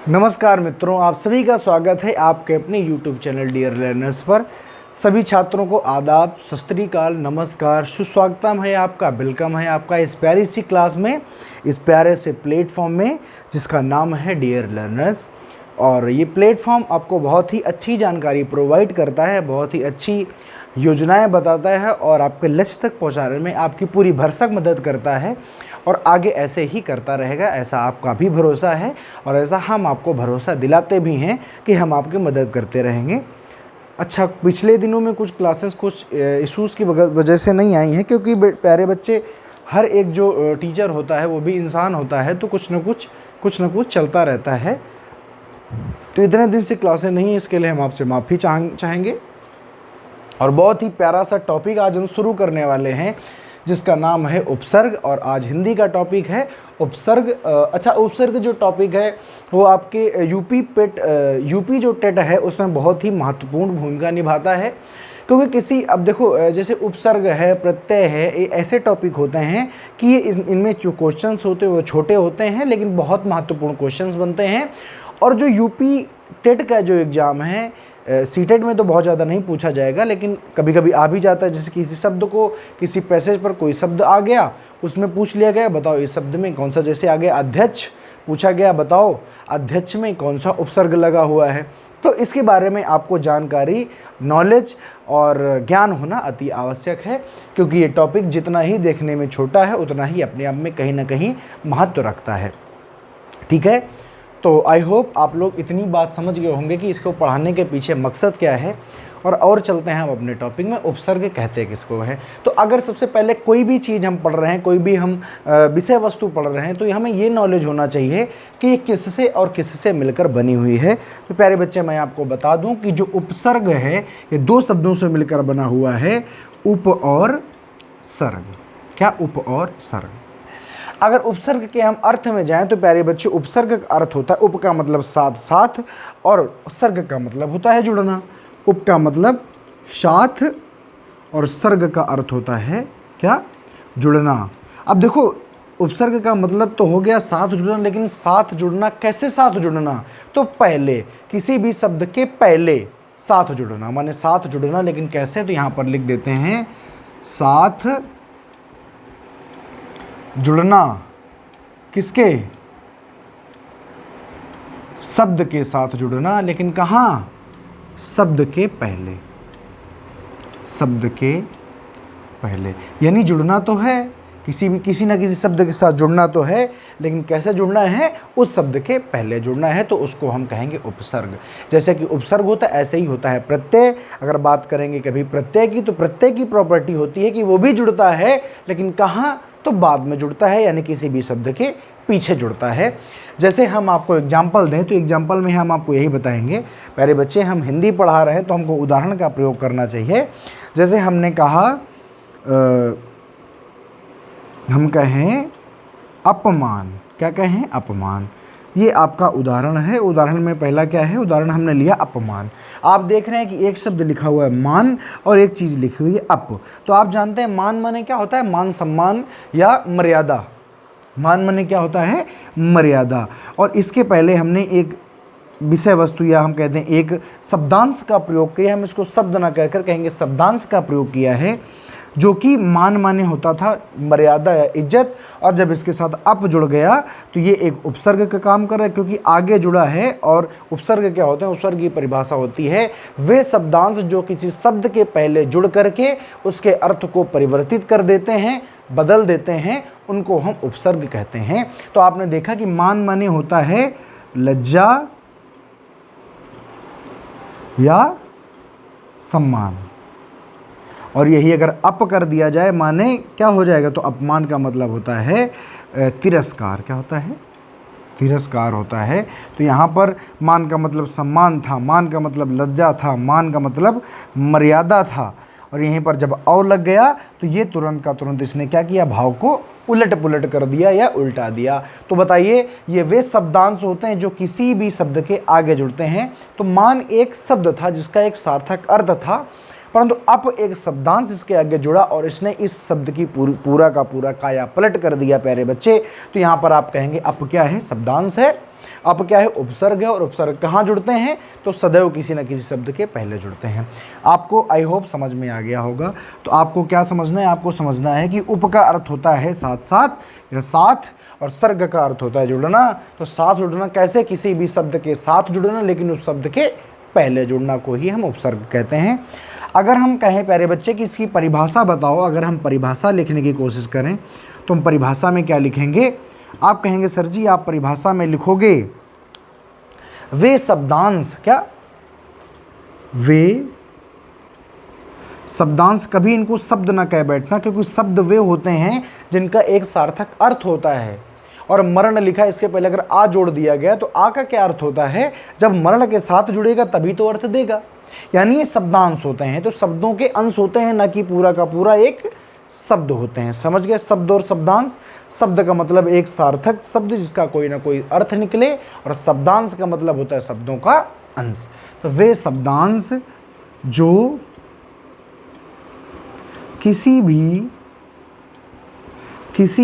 नमस्कार मित्रों, आप सभी का स्वागत है आपके अपने YouTube चैनल डियर लर्नर्स पर। सभी छात्रों को आदाब, सत श्री अकाल, नमस्कार, सुस्वागतम है आपका, वेलकम है आपका इस प्यारी सी क्लास में, इस प्यारे से प्लेटफॉर्म में जिसका नाम है डियर लर्नर्स। और ये प्लेटफॉर्म आपको बहुत ही अच्छी जानकारी प्रोवाइड करता है, बहुत ही अच्छी योजनाएं बताता है और आपके लक्ष्य तक पहुंचाने में आपकी पूरी भरसक मदद करता है और आगे ऐसे ही करता रहेगा, ऐसा आपका भी भरोसा है और ऐसा हम आपको भरोसा दिलाते भी हैं कि हम आपकी मदद करते रहेंगे। अच्छा, पिछले दिनों में कुछ क्लासेस कुछ इश्यूज़ की वजह से नहीं आई हैं, क्योंकि प्यारे बच्चे, हर एक जो टीचर होता है वो भी इंसान होता है, तो कुछ न कुछ चलता रहता है। तो इतने दिन से क्लासें नहीं, इसके लिए हम आपसे माफ़ी चाहेंगे। और बहुत ही प्यारा सा टॉपिक आज हम शुरू करने वाले हैं जिसका नाम है उपसर्ग, और आज हिंदी का टॉपिक है उपसर्ग। अच्छा, उपसर्ग जो टॉपिक है वो आपके यूपी जो टेट है उसमें बहुत ही महत्वपूर्ण भूमिका निभाता है, क्योंकि अब देखो, जैसे उपसर्ग है, प्रत्यय है, ये ऐसे टॉपिक होते हैं कि ये इनमें जो क्वेश्चंस होते हैं वो छोटे होते हैं लेकिन बहुत महत्वपूर्ण क्वेश्चंस बनते हैं। और जो यूपी टेट का जो एग्ज़ाम है, सीटेट में तो बहुत ज़्यादा नहीं पूछा जाएगा लेकिन कभी कभी आ भी जाता है। जैसे किसी शब्द को, किसी पैसेज पर कोई शब्द आ गया, उसमें पूछ लिया गया बताओ इस शब्द में कौन सा, जैसे आगे अध्यक्ष पूछा गया, बताओ अध्यक्ष में कौन सा उपसर्ग लगा हुआ है। तो इसके बारे में आपको जानकारी, नॉलेज और ज्ञान होना अति आवश्यक है, क्योंकि ये टॉपिक जितना ही देखने में छोटा है उतना ही अपने आप में कहीं ना कहीं महत्व रखता है। ठीक है, तो आई होप आप लोग इतनी बात समझ गए होंगे कि इसको पढ़ाने के पीछे मकसद क्या है। और चलते हैं हम अपने टॉपिक में, उपसर्ग कहते हैं किसको है। तो अगर सबसे पहले कोई भी चीज़ हम पढ़ रहे हैं, कोई भी हम विषय वस्तु पढ़ रहे हैं, तो हमें ये नॉलेज होना चाहिए कि ये किससे और किससे मिलकर बनी हुई है। तो प्यारे बच्चे, मैं आपको बता दूं कि जो उपसर्ग है ये दो शब्दों से मिलकर बना हुआ है, उप और सर्ग। क्या? उप और सर्ग। अगर उपसर्ग के हम अर्थ में जाएं तो प्यारे बच्चे, उपसर्ग का अर्थ होता है, उप का मतलब साथ साथ और सर्ग का मतलब होता है जुड़ना। उप का मतलब साथ और सर्ग का अर्थ होता है क्या? जुड़ना। अब देखो, उपसर्ग का मतलब तो हो गया साथ जुड़ना, लेकिन साथ जुड़ना कैसे? साथ जुड़ना तो पहले, किसी भी शब्द के पहले साथ जुड़ना, माने साथ जुड़ना, लेकिन कैसे? तो यहाँ पर लिख देते हैं साथ जुड़ना। किसके? शब्द के साथ जुड़ना, लेकिन कहाँ? शब्द के पहले। शब्द के पहले यानी जुड़ना तो है, किसी न किसी शब्द के साथ जुड़ना तो है, लेकिन कैसे जुड़ना है? उस शब्द के पहले जुड़ना है, तो उसको हम कहेंगे उपसर्ग। जैसे कि उपसर्ग होता है ऐसे ही होता है प्रत्यय। अगर बात करेंगे कभी प्रत्यय की, तो प्रत्यय की प्रॉपर्टी होती है कि वो भी जुड़ता है, लेकिन कहाँ? तो बाद में जुड़ता है, यानी किसी भी शब्द के पीछे जुड़ता है। जैसे हम आपको एग्जाम्पल दें तो एग्जाम्पल में हम आपको यही बताएंगे। प्यारे बच्चे, हम हिंदी पढ़ा रहे हैं तो हमको उदाहरण का प्रयोग करना चाहिए। जैसे हमने कहा, हम कहें अपमान। क्या कहें? अपमान। ये आपका उदाहरण है। उदाहरण में पहला क्या है? उदाहरण हमने लिया अपमान। आप देख रहे हैं कि एक शब्द लिखा हुआ है मान और एक चीज़ लिखी हुई है अप। तो आप जानते हैं मान माने क्या होता है? मान सम्मान या मर्यादा। मान माने क्या होता है? मर्यादा। और इसके पहले हमने एक विषय वस्तु या हम कहते हैं एक शब्दांश का प्रयोग किया। हम इसको शब्द ना कहकर कहेंगे शब्दांश का प्रयोग किया है, जो कि मान माने होता था मर्यादा या इज्जत, और जब इसके साथ अप जुड़ गया तो ये एक उपसर्ग का काम कर रहा है, क्योंकि आगे जुड़ा है। और उपसर्ग क्या होते हैं? उपसर्ग की परिभाषा होती है वे शब्दांश जो किसी शब्द के पहले जुड़ करके उसके अर्थ को परिवर्तित कर देते हैं, बदल देते हैं, उनको हम उपसर्ग कहते हैं। तो आपने देखा कि मान माने होता है लज्जा या सम्मान, और यही अगर अप कर दिया जाए माने क्या हो जाएगा? तो अपमान का मतलब होता है तिरस्कार। क्या होता है? तिरस्कार होता है। तो यहाँ पर मान का मतलब सम्मान था, मान का मतलब लज्जा था, मान का मतलब मर्यादा था, और यहीं पर जब और लग गया तो ये तुरंत का तुरंत इसने क्या किया? भाव को उलट पुलट कर दिया या उल्टा दिया। तो बताइए, ये वे शब्दांश होते हैं जो किसी भी शब्द के आगे जुड़ते हैं। तो मान एक शब्द था जिसका एक सार्थक अर्थ था, परंतु अप एक शब्दांश इसके आगे जुड़ा और इसने इस शब्द की पूरा का पूरा काया पलट कर दिया प्यारे बच्चे। तो यहाँ पर आप कहेंगे अप क्या है, शब्दांश है। अप क्या है, उपसर्ग है। और उपसर्ग कहाँ जुड़ते हैं, तो सदैव किसी न किसी शब्द के पहले जुड़ते हैं। आपको आई होप समझ में आ गया होगा। तो आपको क्या समझना है, आपको समझना है कि उप का अर्थ होता है साथ साथ या साथ, और सर्ग का अर्थ होता है जुड़ना। तो साथ जुड़ना कैसे, किसी भी शब्द के साथ जुड़ना, लेकिन उस शब्द के पहले जुड़ना को ही हम उपसर्ग कहते हैं। अगर हम कहें प्यारे बच्चे कि इसकी परिभाषा बताओ, अगर हम परिभाषा लिखने की कोशिश करें तो हम परिभाषा में क्या लिखेंगे, आप कहेंगे सर जी आप परिभाषा में लिखोगे वे शब्दांश, क्या वे शब्दांश, कभी इनको शब्द ना कह बैठना, क्योंकि शब्द वे होते हैं जिनका एक सार्थक अर्थ होता है। और मरण लिखा इसके पहले अगर आ जोड़ दिया गया तो आ का क्या अर्थ होता है, जब मरण के साथ जुड़ेगा तभी तो अर्थ देगा। यानी ये शब्दांश होते हैं, तो शब्दों के अंश होते हैं, ना कि पूरा का पूरा एक शब्द होते हैं। समझ गए, शब्द और शब्दांश। शब्द का मतलब एक सार्थक शब्द जिसका कोई ना कोई अर्थ निकले, और शब्दांश का मतलब होता है शब्दों का अंश। तो वे शब्दांश जो किसी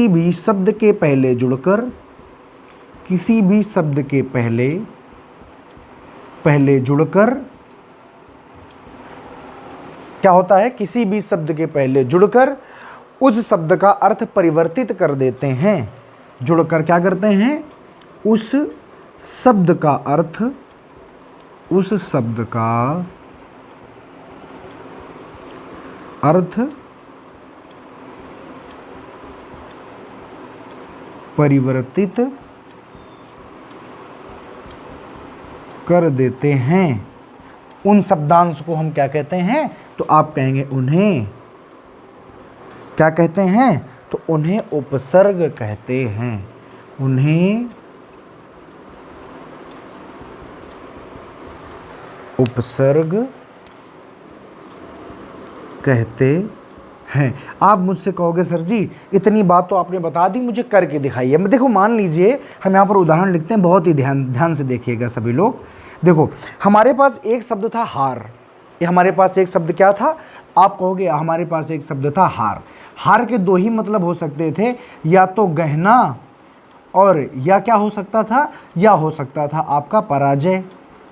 भी शब्द के पहले जुड़कर, किसी भी शब्द के पहले जुड़कर क्या होता है, किसी भी शब्द के पहले जुड़कर उस शब्द का अर्थ परिवर्तित कर देते हैं। जुड़कर क्या करते हैं, उस शब्द का अर्थ, उस शब्द का अर्थ परिवर्तित कर देते हैं। उन शब्दांश को हम क्या कहते हैं, तो आप कहेंगे उन्हें क्या कहते हैं, तो उन्हें उपसर्ग कहते हैं। उन्हें उपसर्ग कहते हैं। आप मुझसे कहोगे सर जी इतनी बात तो आपने बता दी, मुझे करके दिखाइए। मैं देखो, मान लीजिए हम यहाँ पर उदाहरण लिखते हैं, बहुत ही ध्यान से देखिएगा सभी लोग। देखो हमारे पास एक शब्द था हार, ये हमारे पास एक शब्द क्या था, आप कहोगे हमारे पास एक शब्द था हार। हार के दो ही मतलब हो सकते थे, या तो गहना, और या क्या हो सकता था, या हो सकता था आपका पराजय।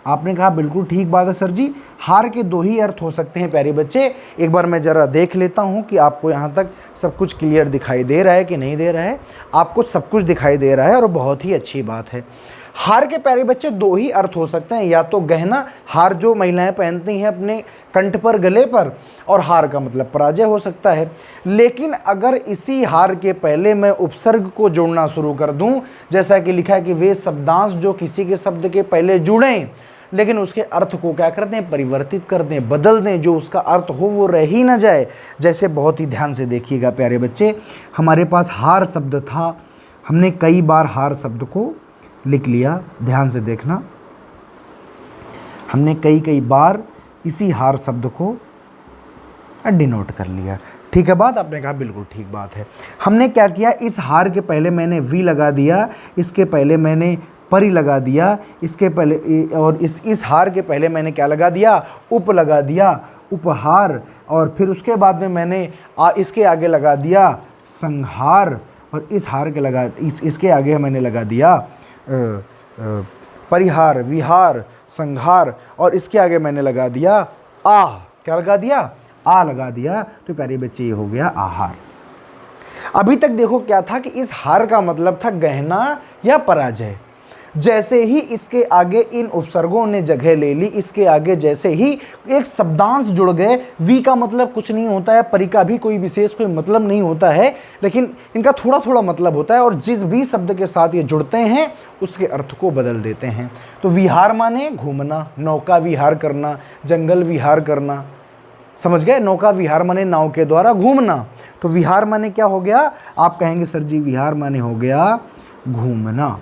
आपने कहा बिल्कुल ठीक बात है सर जी, हार के दो ही अर्थ हो सकते हैं प्यारे बच्चे। एक बार मैं ज़रा देख लेता हूं कि आपको यहाँ तक सब कुछ क्लियर दिखाई दे रहा है कि नहीं दे रहा है। आपको सब कुछ दिखाई दे रहा है और बहुत ही अच्छी बात है। हार के प्यारे बच्चे दो ही अर्थ हो सकते हैं, या तो गहना, हार जो महिलाएं पहनती हैं अपने कंठ पर, गले पर, और हार का मतलब पराजय हो सकता है। लेकिन अगर इसी हार के पहले मैं उपसर्ग को जोड़ना शुरू कर दूं, जैसा कि लिखा है कि वे शब्दांश जो किसी के शब्द के पहले जुड़ें लेकिन उसके अर्थ को क्या कर दें, परिवर्तित कर दें, बदल दें, जो उसका अर्थ हो वो रह ही ना जाए। जैसे बहुत ही ध्यान से देखिएगा प्यारे बच्चे, हमारे पास हार शब्द था, हमने कई बार हार शब्द को लिख लिया। ध्यान से देखना, हमने कई बार इसी हार शब्द को डिनोट कर लिया। ठीक है बात, आपने कहा बिल्कुल ठीक बात है। हमने क्या किया, इस हार के पहले मैंने वी लगा दिया, इसके पहले मैंने परी लगा दिया, इसके पहले, और इस हार के पहले मैंने क्या लगा दिया, उप लगा दिया, उपहार। और फिर उसके बाद में मैंने इसके आगे लगा दिया संहार, और इस हार के इसके आगे मैंने लगा दिया परिहार, विहार, संहार, और इसके आगे मैंने लगा दिया क्या लगा दिया, आ लगा दिया। तो प्यारे बच्चे ये हो गया आहार। अभी तक देखो क्या था कि इस हार का मतलब था गहना या पराजय। जैसे ही इसके आगे इन उपसर्गों ने जगह ले ली, इसके आगे जैसे ही एक शब्दांश जुड़ गए, वी का मतलब कुछ नहीं होता है, परी का भी कोई विशेष कोई मतलब नहीं होता है, लेकिन इनका थोड़ा थोड़ा मतलब होता है, और जिस भी शब्द के साथ ये जुड़ते हैं उसके अर्थ को बदल देते हैं। तो विहार माने घूमना, नौका विहार करना, जंगल विहार करना, समझ गए। नौका विहार माने नाव के द्वारा घूमना। तो विहार माने क्या हो गया, आप कहेंगे सर जी विहार माने हो गया घूमना।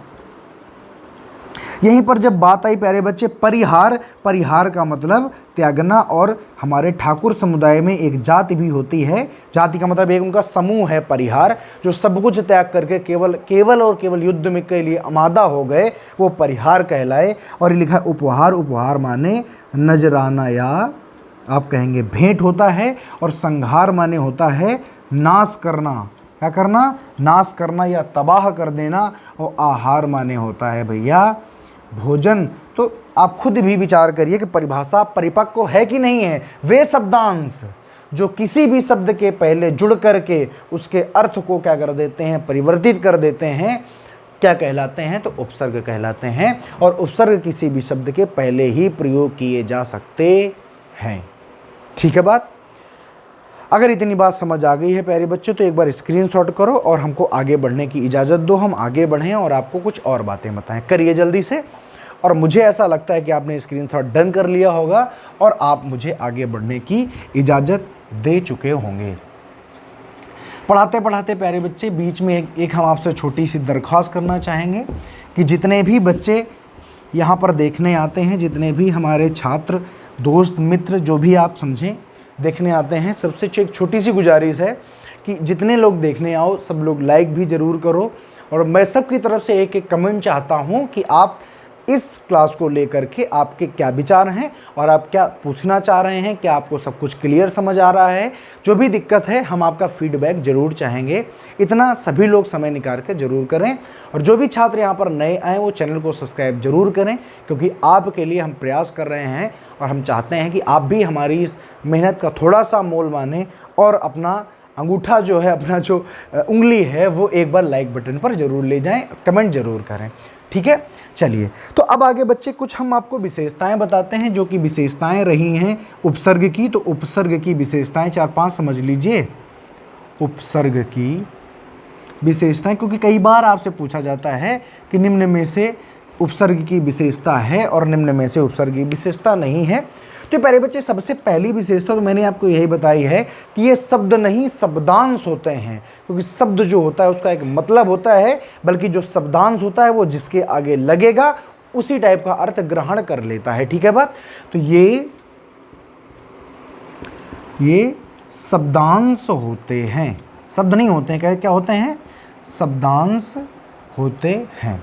यहीं पर जब बात आई प्यारे बच्चे परिहार, परिहार का मतलब त्यागना, और हमारे ठाकुर समुदाय में एक जाति भी होती है, जाति का मतलब एक उनका समूह है परिहार, जो सब कुछ त्याग करके केवल और केवल युद्ध में के लिए आमादा हो गए, वो परिहार कहलाए। और लिखा उपहार, उपहार माने नजराना या आप कहेंगे भेंट होता है, और संहार माने होता है नाश करना। क्या करना? नाश करना या तबाह कर देना। और आहार माने होता है भैया भोजन। तो आप खुद भी विचार करिए कि परिभाषा परिपक्व है कि नहीं है। वे शब्दांश जो किसी भी शब्द के पहले जुड़ करके उसके अर्थ को क्या कर देते हैं, परिवर्तित कर देते हैं, क्या कहलाते हैं? तो उपसर्ग कहलाते हैं। और उपसर्ग किसी भी शब्द के पहले ही प्रयोग किए जा सकते हैं। ठीक है बात? अगर इतनी बात समझ आ गई है प्यारे बच्चों तो एक बार स्क्रीनशॉट करो और हमको आगे बढ़ने की इजाज़त दो। हम आगे बढ़ें और आपको कुछ और बातें बताएं। करिए जल्दी से। और मुझे ऐसा लगता है कि आपने स्क्रीनशॉट डन कर लिया होगा और आप मुझे आगे बढ़ने की इजाज़त दे चुके होंगे। पढ़ाते पढ़ाते प्यारे बच्चे बीच में एक हम आपसे छोटी सी दरख्वास्त करना चाहेंगे कि जितने भी बच्चे यहाँ पर देखने आते हैं, जितने भी हमारे छात्र दोस्त मित्र जो भी आप समझें देखने आते हैं, सबसे एक छोटी सी गुजारिश है कि जितने लोग देखने आओ सब लोग लाइक भी ज़रूर करो। और मैं सबकी तरफ से एक एक कमेंट चाहता हूँ कि आप इस क्लास को लेकर के आपके क्या विचार हैं और आप क्या पूछना चाह रहे हैं, क्या आपको सब कुछ क्लियर समझ आ रहा है। जो भी दिक्कत है हम आपका फीडबैक ज़रूर चाहेंगे। इतना सभी लोग समय निकाल कर ज़रूर करें। और जो भी छात्र यहाँ पर नए आए वो चैनल को सब्सक्राइब ज़रूर करें, क्योंकि आपके लिए हम प्रयास कर रहे हैं और हम चाहते हैं कि आप भी हमारी इस मेहनत का थोड़ा सा मोल मानें और अपना अंगूठा जो है, अपना जो उंगली है वो एक बार लाइक बटन पर ज़रूर ले जाएं, कमेंट ज़रूर करें। ठीक है, चलिए तो अब आगे बच्चे कुछ हम आपको विशेषताएं बताते हैं, जो कि विशेषताएं रही हैं उपसर्ग की। तो उपसर्ग की विशेषताएं 4-5 समझ लीजिए। उपसर्ग की विशेषताएं, क्योंकि कई बार आपसे पूछा जाता है कि निम्न में से उपसर्ग की विशेषता है और निम्न में से उपसर्ग की विशेषता नहीं है। तो प्यारे बच्चे सबसे पहली विशेषता तो मैंने आपको यही बताई है कि ये शब्द नहीं शब्दांश होते हैं, क्योंकि शब्द जो होता है उसका एक मतलब होता है, बल्कि जो शब्दांश होता है वो जिसके आगे लगेगा उसी टाइप का अर्थ ग्रहण कर लेता है। ठीक है बात? तो ये शब्दांश होते हैं, शब्द नहीं होते हैं। क्या होते हैं? शब्दांश होते हैं।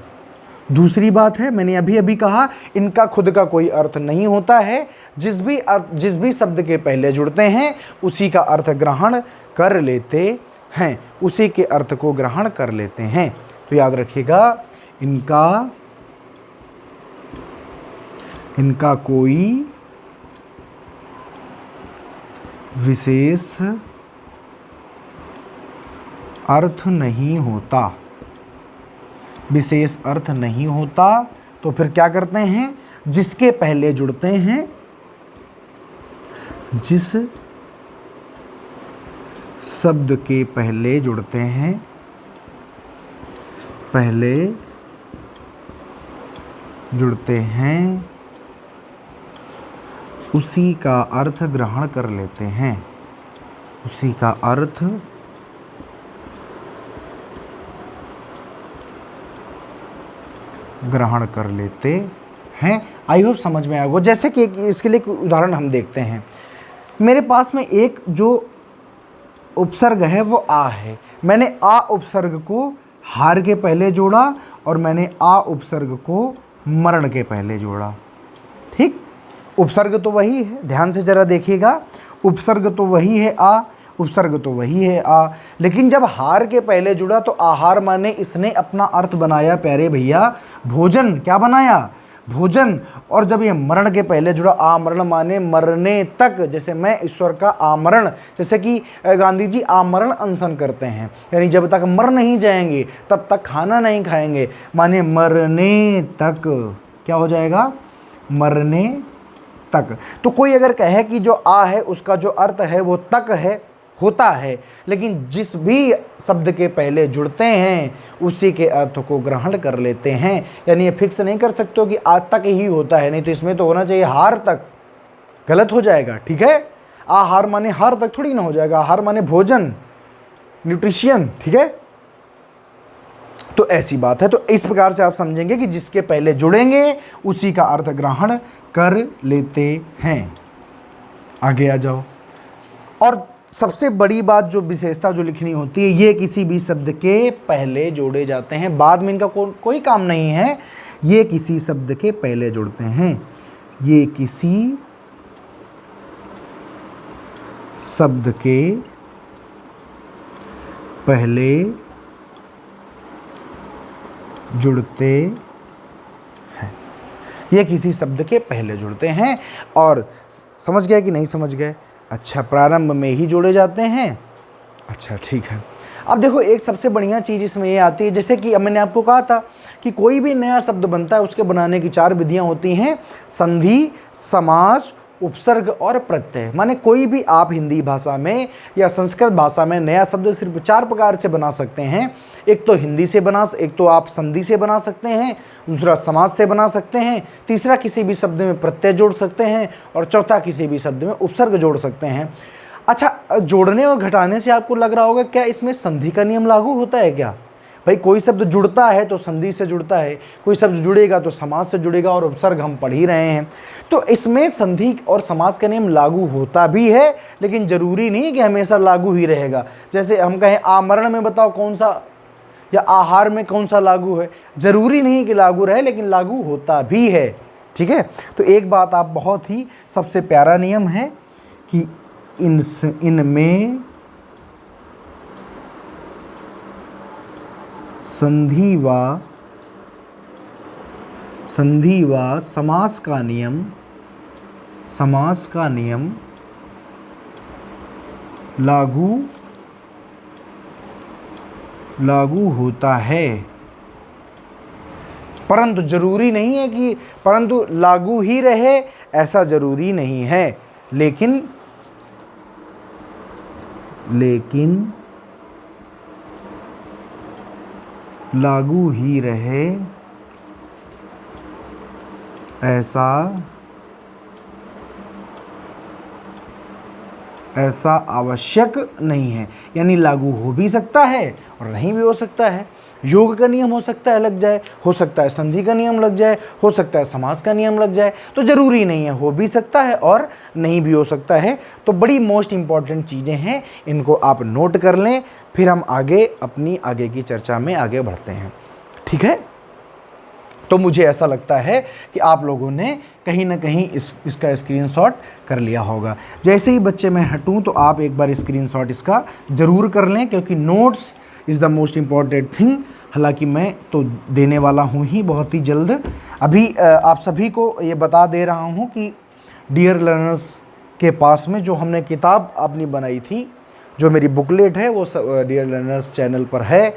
दूसरी बात है, मैंने अभी अभी कहा इनका खुद का कोई अर्थ नहीं होता है। जिस भी शब्द के पहले जुड़ते हैं उसी का अर्थ ग्रहण कर लेते हैं, उसी के अर्थ को ग्रहण कर लेते हैं। तो याद रखिएगा, इनका कोई विशेष अर्थ नहीं होता, विशेष अर्थ नहीं होता। तो फिर क्या करते हैं? जिसके पहले जुड़ते हैं, जिस शब्द के पहले जुड़ते हैं, उसी का अर्थ ग्रहण कर लेते हैं, उसी का अर्थ ग्रहण कर लेते हैं। आई होप समझ में आएगा। जैसे कि इसके लिए एक उदाहरण हम देखते हैं। मेरे पास में एक जो उपसर्ग है वो आ है। मैंने आ उपसर्ग को हार के पहले जोड़ा और मैंने आ उपसर्ग को मरण के पहले जोड़ा। ठीक, उपसर्ग तो वही है, ध्यान से जरा देखिएगा। उपसर्ग तो वही है आ, उपसर्ग तो वही है आ, लेकिन जब हार के पहले जुड़ा तो आहार माने इसने अपना अर्थ बनाया प्यारे भैया भोजन। क्या बनाया? भोजन। और जब ये मरण के पहले जुड़ा, आमरण माने मरने तक, जैसे मैं ईश्वर का आमरण, जैसे कि गांधी जी आमरण अनशन करते हैं, यानी जब तक मर नहीं जाएंगे तब तक खाना नहीं खाएंगे, माने मरने तक। क्या हो जाएगा? मरने तक। तो कोई अगर कहे कि जो आ है उसका जो अर्थ है वो तक है, होता है, लेकिन जिस भी शब्द के पहले जुड़ते हैं उसी के अर्थ को ग्रहण कर लेते हैं। यानी ये फिक्स नहीं कर सकते हो कि आ तक ही होता है, नहीं तो इसमें तो होना चाहिए हार तक, गलत हो जाएगा। ठीक है, आहार माने हार तक थोड़ी ना हो जाएगा, आहार माने भोजन, न्यूट्रिशन। ठीक है, तो ऐसी बात है। तो इस प्रकार से आप समझेंगे कि जिसके पहले जुड़ेंगे उसी का अर्थ ग्रहण कर लेते हैं। आगे आ जाओ। और सबसे बड़ी बात जो विशेषता जो लिखनी होती है, ये किसी भी शब्द के पहले जोड़े जाते हैं, बाद में इनका कोई काम नहीं है। ये किसी शब्द के पहले जुड़ते हैं, ये किसी शब्द के पहले जुड़ते हैं। ये किसी शब्द के पहले जुड़ते हैं। और समझ गए कि नहीं समझ गए? अच्छा, प्रारंभ में ही जोड़े जाते हैं। अच्छा ठीक है। अब देखो, एक सबसे बढ़िया चीज़ इसमें ये आती है, जैसे कि अब मैंने आपको कहा था कि कोई भी नया शब्द बनता है उसके बनाने की 4 विधियां होती हैं: संधि, समास, उपसर्ग और प्रत्यय। माने कोई भी आप हिंदी भाषा में या संस्कृत भाषा में नया शब्द सिर्फ 4 प्रकार से बना सकते हैं। एक तो हिंदी से एक तो आप संधि से बना सकते हैं, दूसरा समास से बना सकते हैं, तीसरा किसी भी शब्द में प्रत्यय जोड़ सकते हैं, और चौथा किसी भी शब्द में उपसर्ग जोड़ सकते हैं। अच्छा, जोड़ने और घटाने से आपको लग रहा होगा क्या इसमें संधि का नियम लागू होता है क्या? भाई कोई शब्द जुड़ता है तो संधि से जुड़ता है, कोई शब्द जुड़ेगा तो समास से जुड़ेगा, और उपसर्ग हम पढ़ ही रहे हैं। तो इसमें संधि और समास का नियम लागू होता भी है, लेकिन जरूरी नहीं कि हमेशा लागू ही रहेगा। जैसे हम कहें आमरण में बताओ कौन सा, या आहार में कौन सा लागू है, जरूरी नहीं कि लागू रहे, लेकिन लागू होता भी है। ठीक है। तो एक बात आप बहुत ही सबसे प्यारा नियम है कि इनमें संधि व समास का नियम लागू होता है, परंतु जरूरी नहीं है कि परंतु लागू ही रहे, ऐसा जरूरी नहीं है। लेकिन लागू ही रहे ऐसा आवश्यक नहीं है। यानी लागू हो भी सकता है और नहीं भी हो सकता है। योग का नियम हो सकता है लग जाए, हो सकता है संधि का नियम लग जाए, हो सकता है समास का नियम लग जाए। तो ज़रूरी नहीं है, हो भी सकता है और नहीं भी हो सकता है। तो बड़ी मोस्ट इम्पॉर्टेंट चीज़ें हैं, इनको आप नोट कर लें, फिर हम अपनी आगे की चर्चा में आगे बढ़ते हैं। ठीक है। तो मुझे ऐसा लगता है कि आप लोगों ने कहीं ना कहीं इसका स्क्रीनशॉट कर लिया होगा। जैसे ही बच्चे मैं हटूं तो आप एक बार स्क्रीनशॉट इसका ज़रूर कर लें, क्योंकि notes is the most important thing. हालांकि मैं तो देने वाला हूँ ही बहुत ही जल्द। अभी आप सभी को ये बता दे रहा हूँ कि डियर लर्नर्स के पास में जो हमने किताब अपनी बनाई थी, जो मेरी बुकलेट है, वो डियर लर्नर्स चैनल पर है।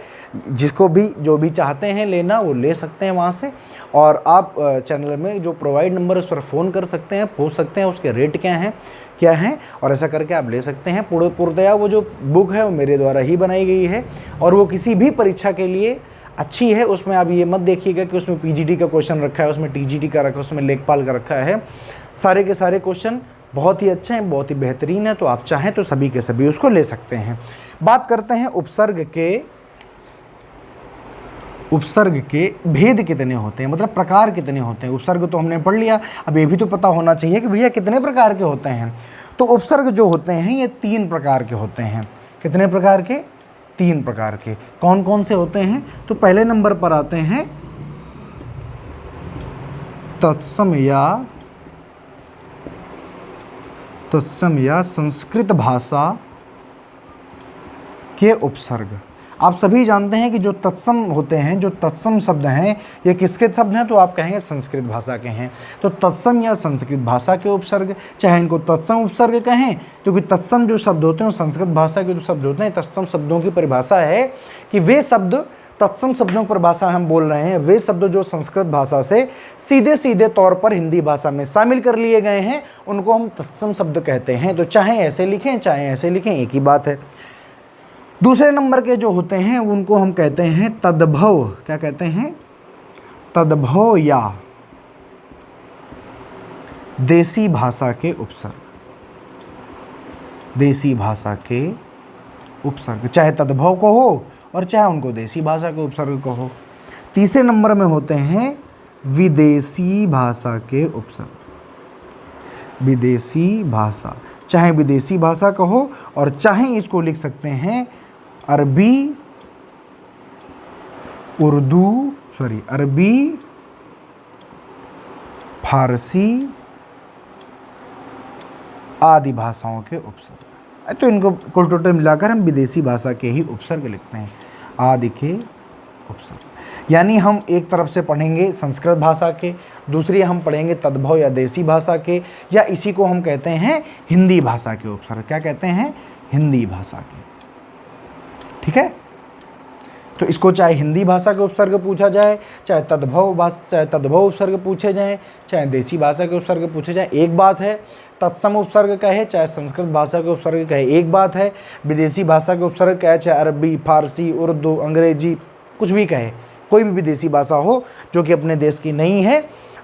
जिसको भी जो भी चाहते हैं लेना वो ले सकते हैं वहाँ से। और आप चैनल में जो प्रोवाइड नंबर उस पर फ़ोन कर सकते हैं, पूछ सकते हैं उसके रेट क्या हैं, और ऐसा करके आप ले सकते हैं। पूर्णतया वो जो बुक है वो मेरे द्वारा ही बनाई गई है, और वो किसी भी परीक्षा के लिए अच्छी है। उसमें आप ये मत देखिएगा कि उसमें पीजीटी का क्वेश्चन रखा है, उसमें टीजीटी का रखा है, उसमें लेखपाल का रखा है। सारे के सारे क्वेश्चन बहुत ही अच्छे हैं, बहुत ही बेहतरीन है। तो आप चाहें तो सभी के सभी उसको ले सकते हैं। बात करते हैं उपसर्ग के भेद कितने होते हैं, मतलब प्रकार कितने होते हैं। उपसर्ग तो हमने पढ़ लिया, अब ये भी तो पता होना चाहिए कि भैया कितने प्रकार के होते हैं। तो उपसर्ग जो होते हैं ये 3 प्रकार के होते हैं। कितने प्रकार के? 3 प्रकार के। कौन कौन से होते हैं? तो पहले नंबर पर आते हैं तत्सम या संस्कृत भाषा के उपसर्ग। आप सभी जानते हैं कि जो तत्सम होते हैं, जो तत्सम शब्द हैं, ये किसके शब्द हैं? तो आप कहेंगे संस्कृत भाषा के हैं। तो तत्सम या संस्कृत भाषा के उपसर्ग, चाहे इनको तत्सम उपसर्ग कहें, क्योंकि तत्सम जो शब्द होते हैं संस्कृत भाषा के जो शब्द होते हैं, तत्सम शब्दों की परिभाषा है कि वे शब्द, तत्सम शब्दों पर भाषा हम बोल रहे हैं, वे शब्द जो संस्कृत भाषा से सीधे सीधे तौर पर हिंदी भाषा में शामिल कर लिए गए हैं, उनको हम तत्सम शब्द कहते हैं। तो चाहे ऐसे लिखें चाहे ऐसे लिखें, एक ही बात है। दूसरे नंबर के जो होते हैं उनको हम कहते हैं तद्भव। क्या कहते हैं? तद्भव या देसी भाषा के उपसर्ग। देसी भाषा के उपसर्ग, चाहे तद्भव को हो और चाहे उनको देसी भाषा के उपसर्ग को हो। तीसरे नंबर में होते हैं विदेशी भाषा के उपसर्ग। विदेशी भाषा, चाहे विदेशी भाषा का हो और चाहे इसको लिख सकते हैं अरबी, फारसी आदि भाषाओं के उपसर्ग। तो इनको कुल टोटल मिलाकर हम विदेशी भाषा के ही उपसर्ग लिखते हैं, आदि के उपसर्ग। यानी हम एक तरफ से पढ़ेंगे संस्कृत भाषा के, दूसरी हम पढ़ेंगे तद्भव या देसी भाषा के, या इसी को हम कहते हैं हिंदी भाषा के उपसर्ग। क्या कहते हैं? हिंदी भाषा के। ठीक है, तो इसको चाहे हिंदी भाषा के उपसर्ग पूछा जाए, चाहे तद्भव उपसर्ग पूछे जाएं, चाहे देसी भाषा के उपसर्ग पूछे जाएं, एक बात है। तत्सम उपसर्ग कहे चाहे संस्कृत भाषा के उपसर्ग कहे, एक बात है। विदेशी भाषा के उपसर्ग कहे चाहे अरबी, फारसी, उर्दू, अंग्रेजी, कुछ भी कहे, कोई भी विदेशी भाषा हो जो कि अपने देश की नहीं है,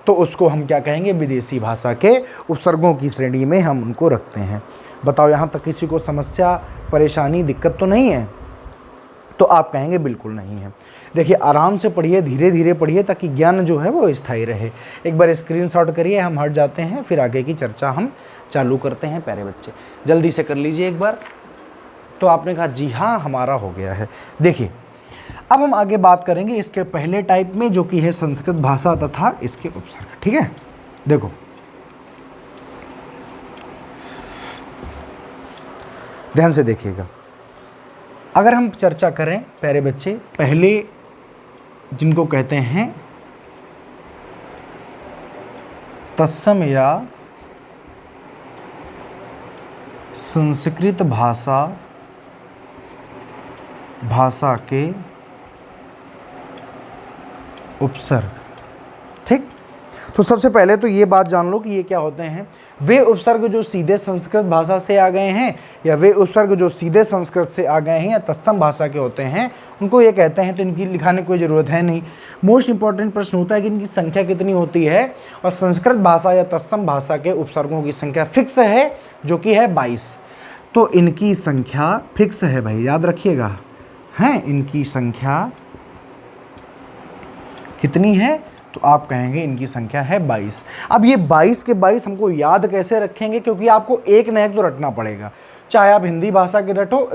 तो उसको हम क्या कहेंगे? विदेशी भाषा के उपसर्गों की श्रेणी में हम उनको रखते हैं। बताओ यहाँ तक किसी को समस्या, परेशानी, दिक्कत तो नहीं है? तो आप कहेंगे बिल्कुल नहीं है। देखिए, आराम से पढ़िए, धीरे धीरे पढ़िए, ताकि ज्ञान जो है वो स्थायी रहे। एक बार स्क्रीनशॉट करिए, हम हट जाते हैं, फिर आगे की चर्चा हम चालू करते हैं। प्यारे बच्चे जल्दी से कर लीजिए एक बार। तो आपने कहा जी हाँ, हमारा हो गया है। देखिए, अब हम आगे बात करेंगे इसके पहले टाइप में, जो कि है संस्कृत भाषा तथा इसके उपसर्ग। ठीक है, देखो ध्यान से देखिएगा। अगर हम चर्चा करें प्यारे बच्चे, पहले जिनको कहते हैं तत्सम या संस्कृत भाषा के उपसर्ग। ठीक, तो सबसे पहले तो ये बात जान लो कि ये क्या होते हैं। वे उपसर्ग जो सीधे संस्कृत भाषा से आ गए हैं, या वे उपसर्ग जो सीधे संस्कृत से आ गए हैं या तत्सम भाषा के होते हैं, उनको ये कहते हैं। तो इनकी लिखाने की कोई ज़रूरत है नहीं। मोस्ट इंपॉर्टेंट प्रश्न होता है कि इनकी संख्या कितनी होती है, और संस्कृत भाषा या तत्सम भाषा के उपसर्गों की संख्या फिक्स है, जो कि है 22। तो इनकी संख्या फिक्स है भाई, याद रखिएगा। हैं, इनकी संख्या कितनी है? तो आप कहेंगे इनकी संख्या है 22। अब ये 22 के 22 हमको याद कैसे रखेंगे? क्योंकि आपको एक न एक तो रटना पड़ेगा। चाहे आप हिंदी भाषा के रटो,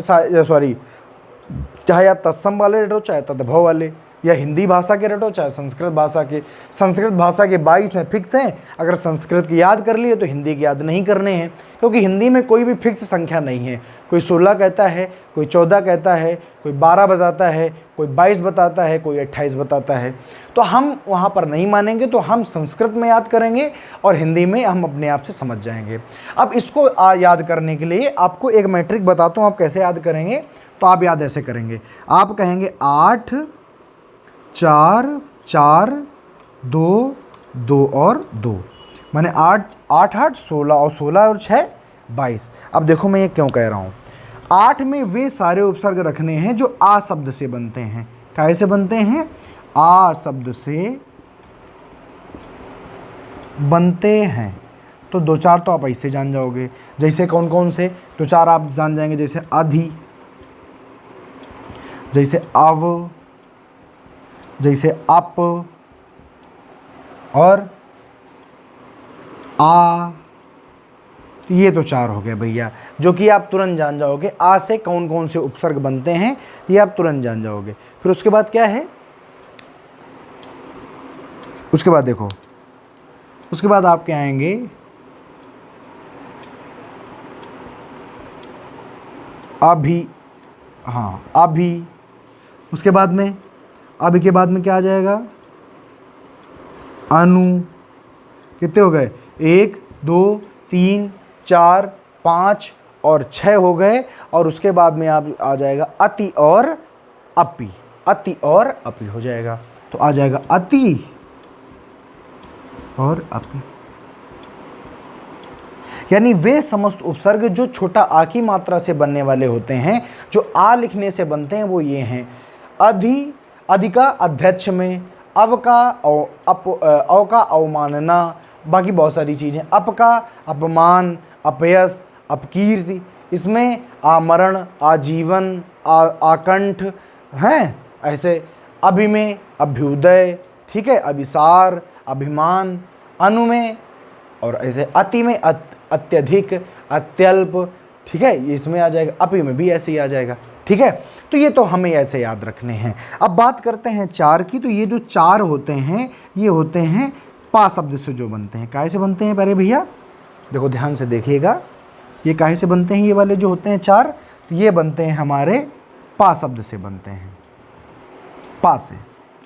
चाहे आप तत्सम वाले रटो, चाहे तद्भव वाले, या हिंदी भाषा के रटो, चाहे संस्कृत भाषा के। संस्कृत भाषा के 22 हैं, फिक्स हैं। अगर संस्कृत की याद कर लिए तो हिंदी की याद नहीं करने हैं, क्योंकि हिंदी में कोई भी फिक्स संख्या नहीं है। कोई 16 कहता है, कोई 14 कहता है, कोई 12 बताता है, कोई 22 बताता है, कोई 28 बताता है। तो हम वहाँ पर नहीं मानेंगे, तो हम संस्कृत में याद करेंगे और हिंदी में हम अपने आप से समझ जाएंगे। अब इसको याद करने के लिए आपको एक मैट्रिक बताता हूँ, आप कैसे याद करेंगे। तो आप याद ऐसे करेंगे, आप कहेंगे 8 4 4 2 2 और 2, माने 8 8 8 16 और 16 और 6 22। अब देखो मैं ये क्यों कह रहा हूँ। 8 में वे सारे उपसर्ग रखने हैं जो आ शब्द से बनते हैं। कैसे बनते हैं? आ शब्द से बनते हैं। तो 2 4 तो आप ऐसे जान जाओगे। जैसे कौन कौन से 2 4 आप जान जाएंगे? जैसे अधि, जैसे अव, जैसे अप और आ। ये तो 4 हो गए भैया, जो कि आप तुरंत जान जाओगे। आ से कौन कौन से उपसर्ग बनते हैं ये आप तुरंत जान जाओगे। फिर उसके बाद क्या है? उसके बाद देखो, उसके बाद आप क्या आएंगे? अभी, हाँ अभी। उसके बाद में, अभी के बाद में क्या आ जाएगा? अनु। कितने हो गए? 1 2 3 4 5 और 6 हो गए। और उसके बाद में आप आ जाएगा अति और अपि। अति और अपि हो जाएगा। तो आ जाएगा अति और अपि। यानी वे समस्त उपसर्ग जो छोटा आ की मात्रा से बनने वाले होते हैं, जो आ लिखने से बनते हैं, वो ये हैं। अधि, अधि का अध्यक्ष में, अव का अव का अवमानना, बाकी बहुत सारी चीज़ें। अप का अपमान, अपयश, अपकीर्ति। इसमें आमरण, आजीवन, आकंठ हैं ऐसे। अभि में अभ्युदय, ठीक है, अभिसार, अभिमान। अनु में और ऐसे अति में अत्यधिक, अत्यल्प, ठीक है, ये इसमें आ जाएगा। अपि में भी ऐसे ही आ जाएगा। ठीक है, तो ये तो हमें ऐसे याद रखने हैं। अब बात करते हैं 4 की। तो ये जो 4 होते हैं, ये होते हैं पा शब्द से जो बनते हैं। काय से बनते हैं प्यारे भैया? देखो ध्यान से देखिएगा। ये काहे से बनते हैं, ये वाले जो होते हैं चार, ये बनते हैं हमारे पा शब्द से बनते हैं। पा से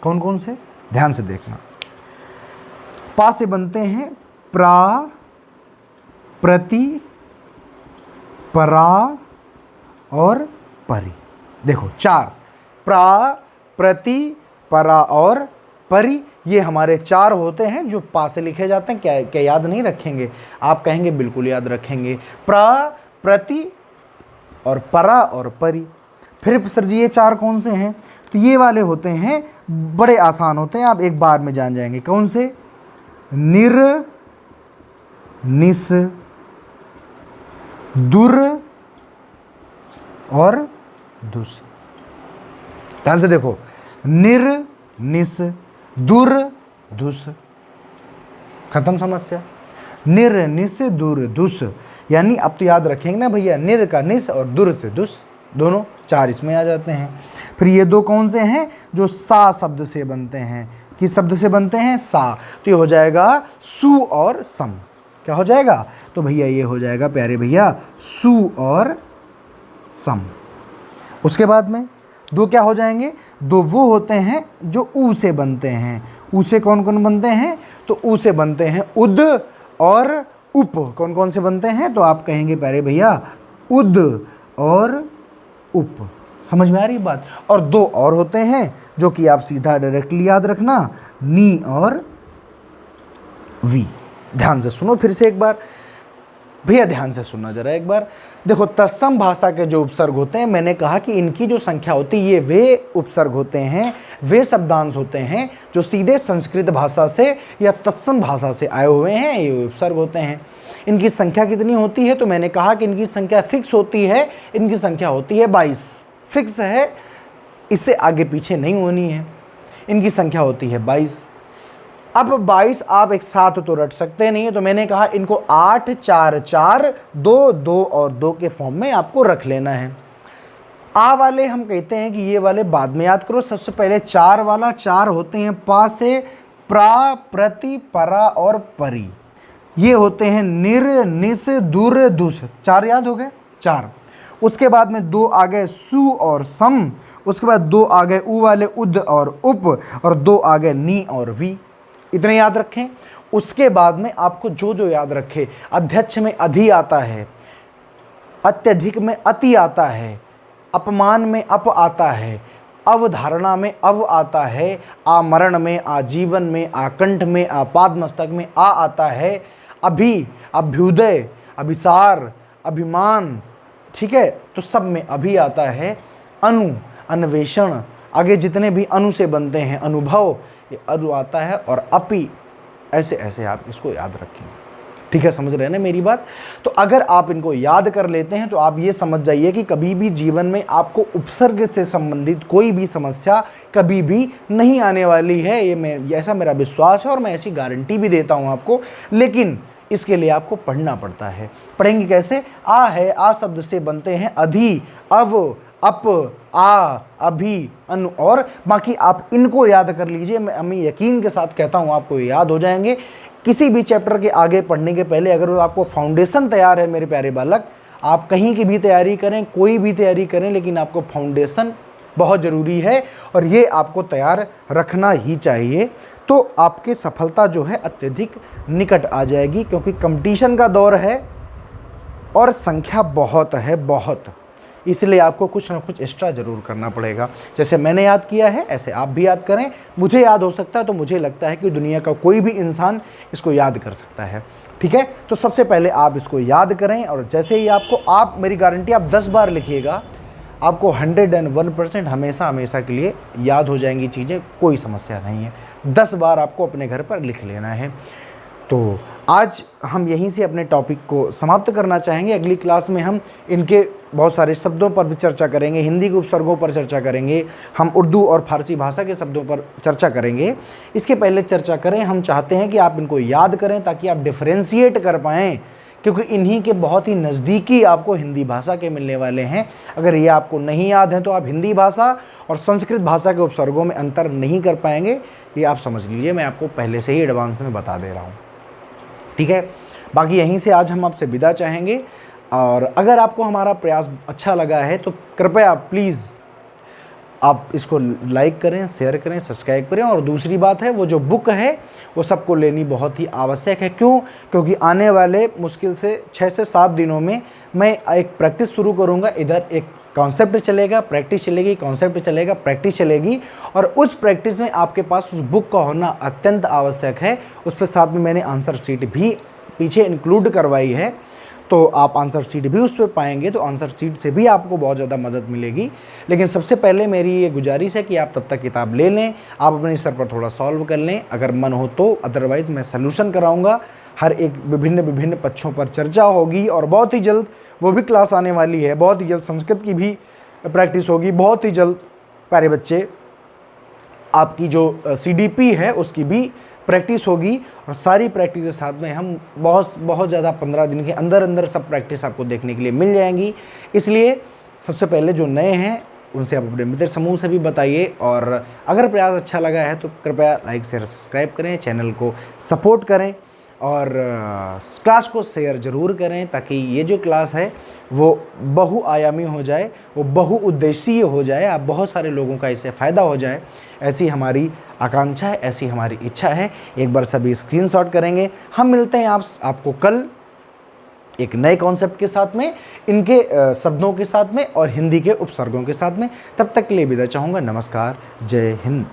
कौन कौन से, ध्यान से देखना। पा से बनते हैं प्रा, प्रति, परा और परि। देखो चार, प्रा, प्रति, परा और परि, ये हमारे चार होते हैं जो पा से लिखे जाते हैं। क्या क्या याद नहीं रखेंगे? आप कहेंगे बिल्कुल याद रखेंगे। प्रा, प्रति और परा और परि। फिर सर जी ये चार कौन से हैं? तो ये वाले होते हैं, बड़े आसान होते हैं, आप एक बार में जान जाएंगे। कौन से? निर, निस, दुर और दुस। ध्यान से देखो, निर, निस, दुर, दुस, खत्म समस्या। निर, निस, दुर, दुस, यानी अब तो याद रखेंगे ना भैया, निर का निस और दुर से दुस, दोनों चार इसमें आ जाते हैं। फिर ये दो कौन से हैं? जो सा शब्द से बनते हैं। किस शब्द से बनते हैं? सा। तो ये हो जाएगा सु और सम। क्या हो जाएगा? तो भैया ये हो जाएगा प्यारे भैया सु और सम। उसके बाद में दो क्या हो जाएंगे? दो वो होते हैं जो ऊ से बनते हैं। ऊ से कौन कौन बनते हैं? तो ऊ से बनते हैं उद और उप। कौन कौन से बनते हैं? तो आप कहेंगे प्यारे भैया उद और उप। समझ में आ रही बात? और दो और होते हैं जो कि आप सीधा डायरेक्टली याद रखना, नी और वी। ध्यान से सुनो फिर से एक बार भैया, ध्यान से सुनना जरा एक बार। देखो तत्सम भाषा के जो उपसर्ग होते हैं, मैंने कहा कि इनकी जो संख्या होती है, ये वे उपसर्ग होते हैं, वे शब्दांश होते हैं जो सीधे संस्कृत भाषा से या तत्सम भाषा से आए हुए हैं, ये उपसर्ग होते हैं। इनकी संख्या कितनी होती है? तो मैंने कहा कि इनकी संख्या फिक्स होती है। इनकी संख्या होती है 22, फिक्स है, इससे आगे पीछे नहीं होनी है। इनकी संख्या होती है 22। अब 22 आप एक साथ तो रट सकते नहीं है, तो मैंने कहा इनको 8, 4, 4, 2, 2 और 2 के फॉर्म में आपको रख लेना है। आ वाले हम कहते हैं कि ये वाले बाद में याद करो। सबसे पहले चार वाला, चार होते हैं पा से प्रा, प्रति, परा और परि। ये होते हैं निर, निस, दुर, दुस। चार याद हो गए? चार। उसके बाद में दो आ गए सु और सम। उसके बाद दो आ गए ऊ वाले उद और उप, और दो आ गए नी और वी। इतने याद रखें। उसके बाद में आपको जो जो याद रखे, अध्यक्ष में अधि आता है, अत्यधिक में अति आता है, अपमान में अप आता है, अवधारणा में अव आता है, आमरण में, आजीवन में, आकंठ में, आपादमस्तक में आ आता है, अभि, अभ्युदय, अभिसार, अभिमान, ठीक है, तो सब में अभी आता है। अनु, अन्वेषण, आगे जितने भी अनु से बनते हैं, अनुभव, ये अनु आता है, और अपि, ऐसे ऐसे आप इसको याद रखेंगे। ठीक है, समझ रहे हैं ना मेरी बात? तो अगर आप इनको याद कर लेते हैं तो आप ये समझ जाइए कि कभी भी जीवन में आपको उपसर्ग से संबंधित कोई भी समस्या कभी भी नहीं आने वाली है। ऐसा मेरा विश्वास है और मैं ऐसी गारंटी भी देता हूँ आपको। लेकिन इसके लिए आपको पढ़ना पड़ता है। पढ़ेंगे कैसे? आ है, आ शब्द से बनते हैं अधि, अव, अप, आ, अभी, अनु, और बाकी आप इनको याद कर लीजिए। मैं यकीन के साथ कहता हूँ आपको ये याद हो जाएंगे। किसी भी चैप्टर के आगे पढ़ने के पहले अगर आपको फाउंडेशन तैयार है मेरे प्यारे बालक, आप कहीं की भी तैयारी करें, कोई भी तैयारी करें, लेकिन आपको फाउंडेशन बहुत ज़रूरी है और ये आपको तैयार रखना ही चाहिए। तो आपकी सफलता जो है अत्यधिक निकट आ जाएगी, क्योंकि कंपटीशन का दौर है और संख्या बहुत है, बहुत। इसलिए आपको कुछ ना कुछ एक्स्ट्रा ज़रूर करना पड़ेगा। जैसे मैंने याद किया है ऐसे आप भी याद करें। मुझे याद हो सकता है तो मुझे लगता है कि दुनिया का कोई भी इंसान इसको याद कर सकता है। ठीक है, तो सबसे पहले आप इसको याद करें, और जैसे ही आप मेरी गारंटी, आप 10 बार लिखिएगा, आपको 101% हमेशा हमेशा के लिए याद हो जाएंगी चीज़ें, कोई समस्या नहीं है। 10 बार आपको अपने घर पर लिख लेना है। तो आज हम यहीं से अपने टॉपिक को समाप्त करना चाहेंगे। अगली क्लास में हम इनके बहुत सारे शब्दों पर भी चर्चा करेंगे, हिंदी के उपसर्गों पर चर्चा करेंगे, हम उर्दू और फारसी भाषा के शब्दों पर चर्चा करेंगे। इसके पहले चर्चा करें, हम चाहते हैं कि आप इनको याद करें ताकि आप डिफ्रेंशिएट कर पाएँ, क्योंकि इन्हीं के बहुत ही नज़दीकी आपको हिंदी भाषा के मिलने वाले हैं। अगर ये आपको नहीं याद हैं तो आप हिंदी भाषा और संस्कृत भाषा के उपसर्गों में अंतर नहीं कर पाएंगे। ये आप समझ लीजिए, मैं आपको पहले से ही एडवांस में बता दे रहा हूँ। ठीक है, बाकी यहीं से आज हम आपसे विदा चाहेंगे। और अगर आपको हमारा प्रयास अच्छा लगा है तो कृपया प्लीज़ आप इसको लाइक करें, शेयर करें, सब्सक्राइब करें। और दूसरी बात है, वो जो बुक है वो सबको लेनी बहुत ही आवश्यक है। क्यों? क्योंकि आने वाले मुश्किल से 6 से 7 दिनों में मैं एक प्रैक्टिस शुरू करूंगा। इधर एक कॉन्सेप्ट चलेगा, प्रैक्टिस चलेगी, कॉन्सेप्ट चलेगा, प्रैक्टिस चलेगी। और उस प्रैक्टिस में आपके पास उस बुक का होना अत्यंत आवश्यक है। उस पर साथ में मैंने आंसर शीट भी पीछे इंक्लूड करवाई है, तो आप आंसर शीट भी उस पर पाएंगे, तो आंसर शीट से भी आपको बहुत ज़्यादा मदद मिलेगी। लेकिन सबसे पहले मेरी ये गुजारिश है कि आप तब तक किताब ले लें, आप अपने स्तर पर थोड़ा सॉल्व कर लें अगर मन हो तो। अदरवाइज़ मैं सलूशन कराऊंगा, हर एक विभिन्न पक्षों पर चर्चा होगी। और बहुत ही जल्द वो भी क्लास आने वाली है, बहुत ही जल्द संस्कृत की भी प्रैक्टिस होगी, बहुत ही जल्द प्यारे बच्चे आपकी जो CDP है उसकी भी प्रैक्टिस होगी। और सारी प्रैक्टिस के साथ में हम बहुत ज़्यादा 15 दिन के अंदर अंदर सब प्रैक्टिस आपको देखने के लिए मिल जाएंगी। इसलिए सबसे पहले जो नए हैं उनसे आप अपने मित्र समूह से भी बताइए। और अगर प्रयास अच्छा लगा है तो कृपया लाइक शेयर सब्सक्राइब करें, चैनल को सपोर्ट करें और क्लास को शेयर ज़रूर करें, ताकि ये जो क्लास है वो बहुआयामी हो जाए, वो बहुउद्देशीय हो जाए, आप बहुत सारे लोगों का इससे फ़ायदा हो जाए। ऐसी हमारी आकांक्षा है, ऐसी हमारी इच्छा है। एक बार सभी स्क्रीनशॉट करेंगे। हम मिलते हैं आपको कल एक नए कॉन्सेप्ट के साथ में, इनके शब्दों के साथ में और हिंदी के उपसर्गों के साथ में। तब तक के लिए विदा चाहूँगा। नमस्कार, जय हिंद।